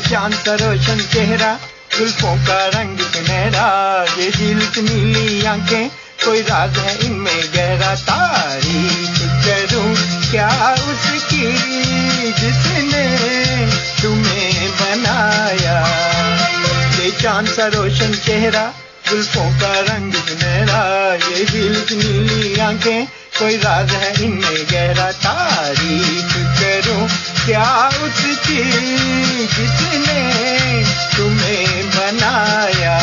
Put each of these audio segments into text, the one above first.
चांद सा रोशन चेहरा, जुल्फों का रंग सुनहरा, ये दिल की नीली आंखें, कोई राज है इनमें गहरा। तारीफ करूं क्या उसकी जिसने तुम्हें बनाया। ये चांद सा रोशन चेहरा, जुल्फों का रंग सुनहरा, ये दिल की नीली आंखें, कोई राज है इनमें गहरा। तारीफ करूं क्या उसकी जिसने तुम्हें बनाया।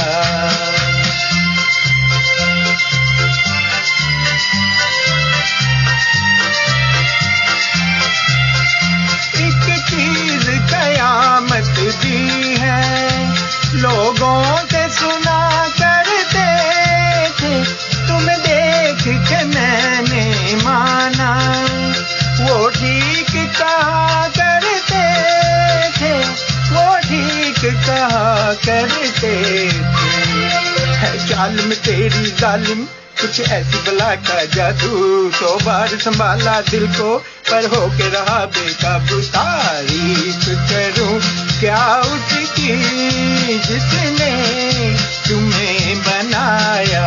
एक चीज कयामत दी है, लोगों से सुना करते थे, तुम देख के मैंने माना, वो ठीक कहा करते थे, वो ठीक कहा करते थे। है चाल में तेरी जालिम, कुछ ऐसी बला का जादू, तो बार संभाला दिल को, पर हो के रहा बेकाबू। तारीफ करूं क्या उसकी जिसने तुम्हें बनाया।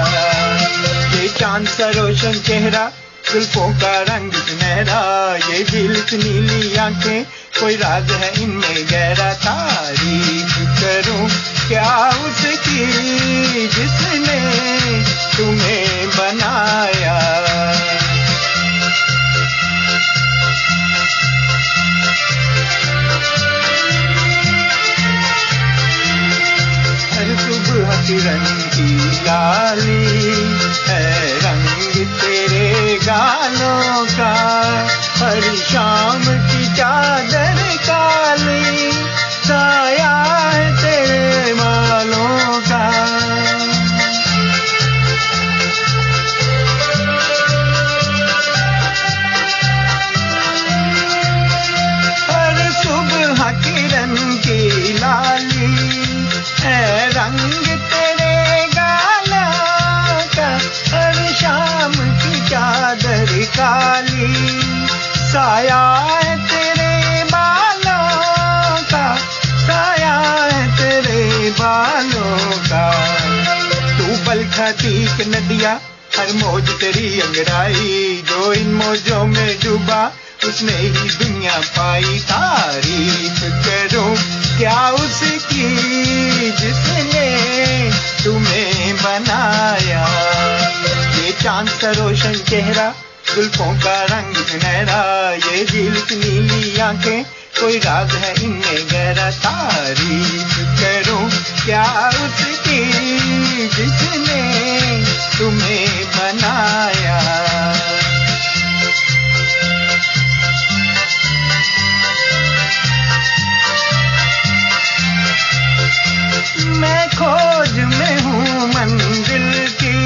ये चांद सा रोशन चेहरा, जुल्फों का रंग सुनहरा, ये दिल की नीली आंखें, कोई राज है इनमें गहरा। तारीफ करूं क्या उसकी जिसने तुम्हें बनाया। हर सुबह किरण की लाली है रंग तेरे गालों का, हर शाम की चादर काली साया है तेरे बालों का। हर सुबह किरण की लाली है रंग तेरे गालों का, हर शाम की चादर काली साया है तेरे बालों का, साया है तेरे बालों का। तू बल खाती एक नदिया, हर मौज तेरी अंगड़ाई, जो इन मौजों में डूबा उसने ही दुनिया पाई। तारीफ करूं क्या उसकी जिसने तुम्हें बनाया। ये चांद सा रोशन चेहरा, जुल्फों का रंग सुनहरा, ये दिल की नीली आंखें, कोई राज है इनमें गहरा। तारीफ करूं क्या उसकी जिसने तुम्हें बनाया। मैं खोज में हूँ मंजिल की,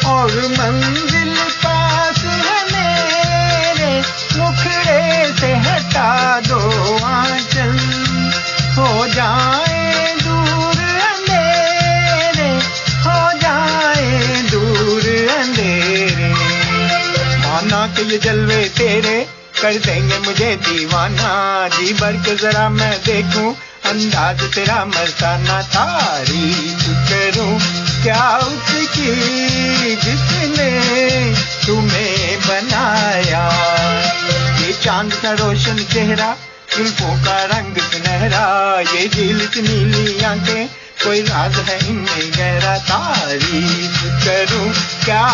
और मंजिल पास है मेरे, मुखड़े से हटा दो आंचल, हो जाए दूर अंधेरे, हो जाए दूर अंधेरे। माना कि ये जलवे तेरे कर देंगे मुझे दीवाना, जी भर के जरा मैं देखूं अंदाज तेरा मस्ताना। तारीफ करूं क्या उसकी जिसने तुम्हें बनाया। ये चांद सा रोशन चेहरा, जुल्फों का रंग सुनहरा, ये दिल की नीली आंखें, कोई राज है इनमें गहरा। तारीफ करूं क्या